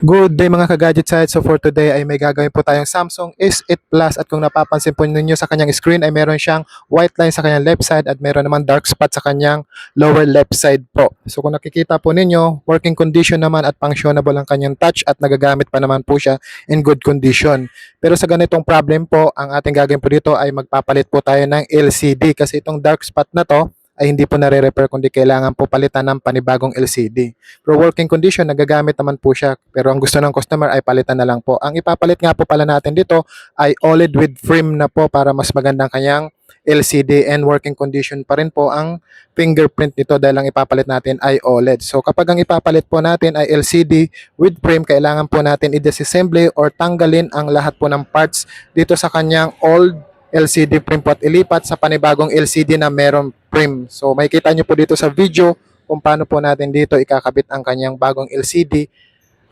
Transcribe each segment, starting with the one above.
Good day mga ka-gadget side. So for today ay may gagawin po tayong Samsung S8 Plus at kung napapansin po ninyo sa kanyang screen ay meron siyang white line sa kanyang left side at meron naman dark spot sa kanyang lower left side po. So kung nakikita po ninyo, working condition naman at functionable ang kanyang touch at nagagamit pa naman po siya in good condition. Pero sa ganitong problem po, ang ating gagawin po dito ay magpapalit po tayo ng LCD kasi itong dark spot na to ay hindi po nare-repair kundi kailangan po palitan ng panibagong LCD. Pero working condition, nagagamit naman po siya. Pero ang gusto ng customer ay palitan na lang po. Ang ipapalit nga po pala natin dito ay OLED with frame na po para mas magandang kanyang LCD and working condition pa rin po ang fingerprint nito dahil ang ipapalit natin ay OLED. So kapag ang ipapalit po natin ay LCD with frame, kailangan po natin i-disassembly or tanggalin ang lahat po ng parts dito sa kanyang old LCD frame po at ilipat sa panibagong LCD na meron frame. So makikita nyo po dito sa video kung paano po natin dito ikakabit ang kanyang bagong LCD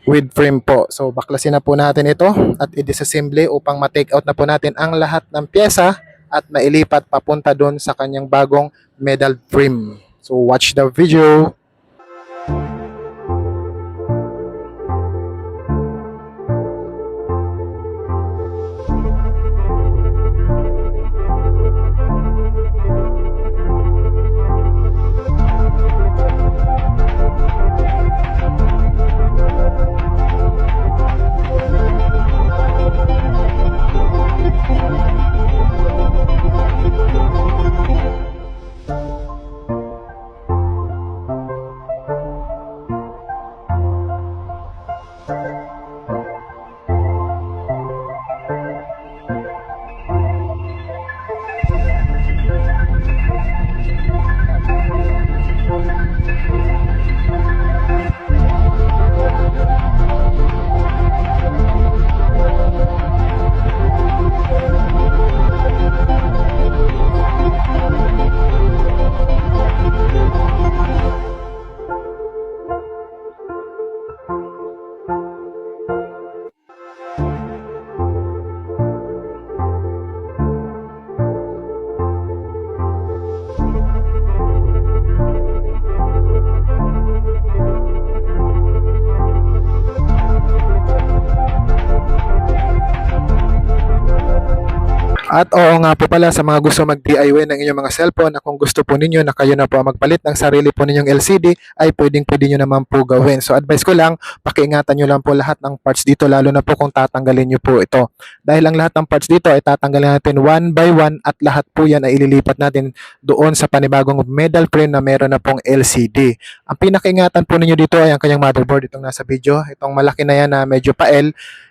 with frame po. So baklasin na po natin ito at i-disassembly upang ma-take out na po natin ang lahat ng pyesa at mailipat papunta doon sa kanyang bagong metal frame. So watch the video. At oo nga po pala sa mga gusto mag-DIY ng inyong mga cellphone na kung gusto po ninyo na kayo na po magpalit ng sarili po ninyong LCD ay pwede nyo naman po gawin. So advice ko lang, pakiingatan nyo lang po lahat ng parts dito lalo na po kung tatanggalin nyo po ito. Dahil ang lahat ng parts dito ay tatanggalin natin one by one at lahat po yan ay ililipat natin doon sa panibagong metal frame na meron na pong LCD. Ang pinakiingatan po ninyo dito ay ang kanyang motherboard, itong nasa video. Itong malaki na yan na medyo pael.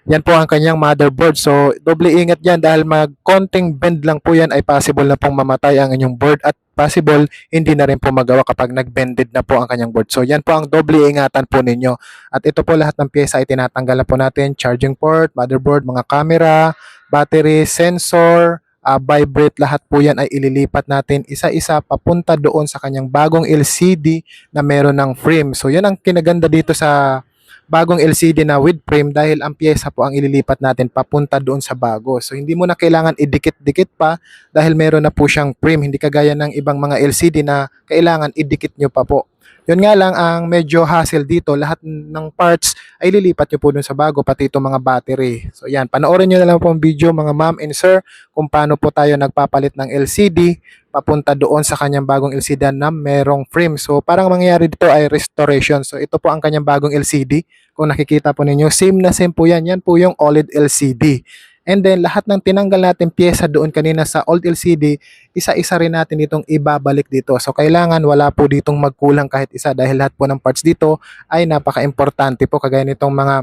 Yan po ang kanyang motherboard. So, doble ingat yan dahil konting bend lang po yan ay possible na pong mamatay ang inyong board at possible hindi na rin po magawa kapag nag-bended na po ang kanyang board. So, yan po ang doble ingatan po ninyo. At ito po lahat ng pyesa ay tinatanggal na po natin. Charging port, motherboard, mga camera, battery, sensor, vibrate, lahat po yan ay ililipat natin isa-isa papunta doon sa kanyang bagong LCD na meron ng frame. So, yan ang kinaganda dito sa bagong LCD na with frame dahil ang pyesa po ang ililipat natin papunta doon sa bago. So hindi mo na kailangan idikit-dikit pa dahil meron na po siyang frame. Hindi kagaya ng ibang mga LCD na kailangan idikit nyo pa po. Yun nga lang ang medyo hassle dito, lahat ng parts ay lilipat nyo po dun sa bago, pati itong mga battery. So yan, panoorin nyo na lang po ang video mga ma'am and sir kung paano po tayo nagpapalit ng LCD papunta doon sa kanyang bagong LCD na merong frame. So parang mangyayari dito ay restoration. So ito po ang kanyang bagong LCD. Kung nakikita po ninyo, same na same po yan. Yan po yung OLED LCD. And then lahat ng tinanggal natin pyesa doon kanina sa old LCD, isa-isa rin natin itong ibabalik dito. So kailangan wala po ditong magkulang kahit isa dahil lahat po ng parts dito ay napaka-importante po kagaya nitong mga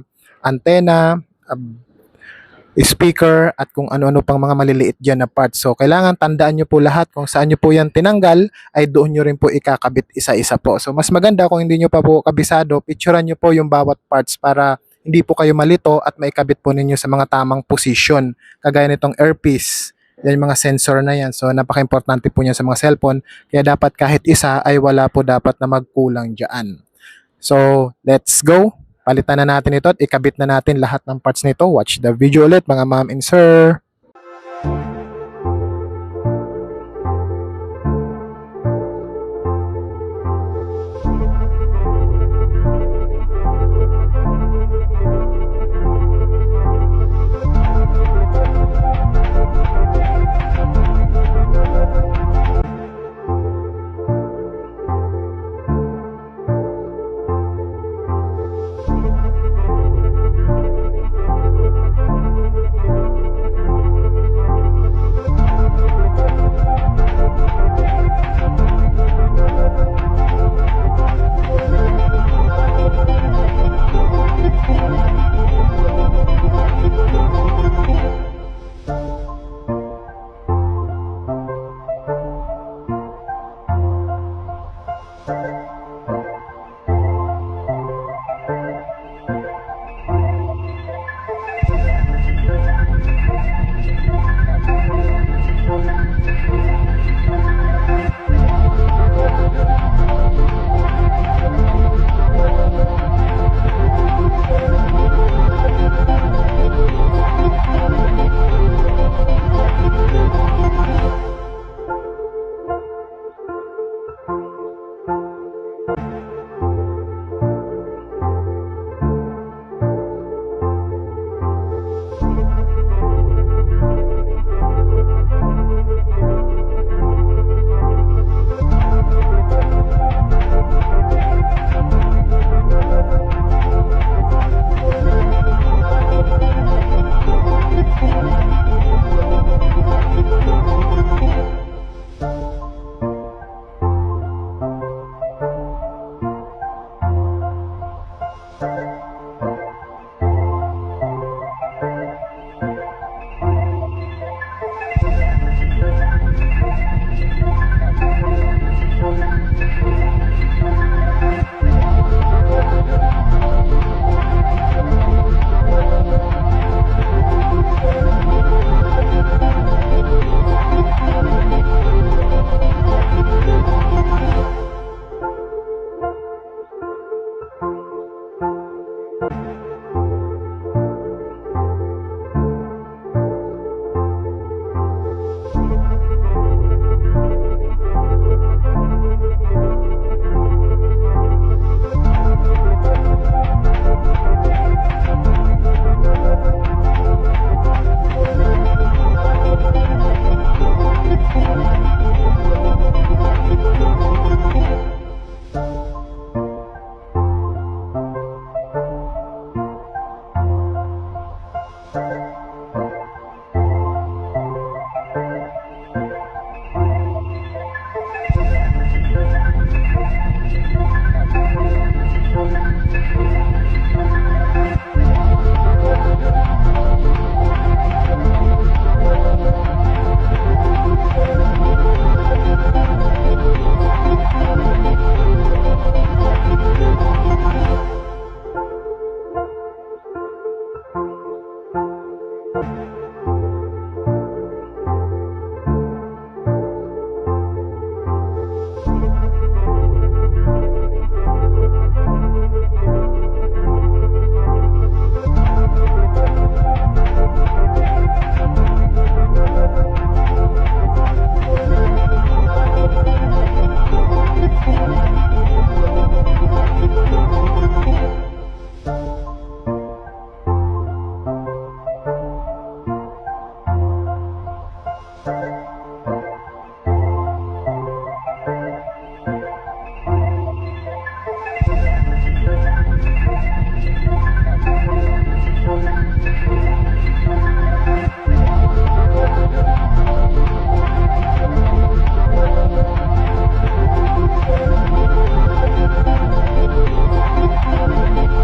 antena, speaker at kung ano-ano pang mga maliliit dyan na parts. So kailangan tandaan nyo po lahat kung saan nyo po yan tinanggal ay doon nyo rin po ikakabit isa-isa po. So mas maganda kung hindi nyo pa po kabisado, picturean nyo po yung bawat parts para hindi po kayo malito at maikabit po ninyo sa mga tamang position. Kagaya nitong earpiece, yan yung mga sensor na yan. So napaka-importante po niyan sa mga cellphone. Kaya dapat kahit isa ay wala po dapat na magkulang dyan. So let's go. Palitan na natin ito at ikabit na natin lahat ng parts nito. Watch the video ulit mga ma'am and sir.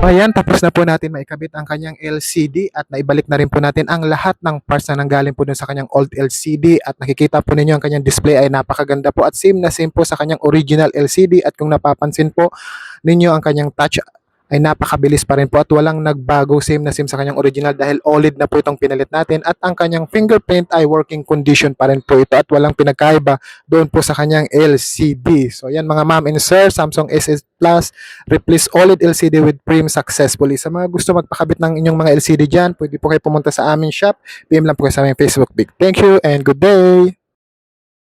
Ayan, tapos na po natin maikabit ang kanyang LCD at naibalik na rin po natin ang lahat ng parts na nanggaling po dun sa kanyang old LCD at nakikita po ninyo ang kanyang display ay napakaganda po at same na same po sa kanyang original LCD at kung napapansin po ninyo ang kanyang touch ay napakabilis pa rin po at walang nagbago, same na same sa kanyang original dahil OLED na po itong pinalit natin at ang kanyang fingerprint ay working condition pa rin po ito at walang pinagkaiba doon po sa kanyang LCD. So yan mga ma'am and sir, Samsung SS Plus replace OLED LCD with Prim successfully. Sa mga gusto magpakabit ng inyong mga LCD dyan, pwede po kayo pumunta sa aming shop. PM lang po kayo sa aming Facebook page. Thank you and good day!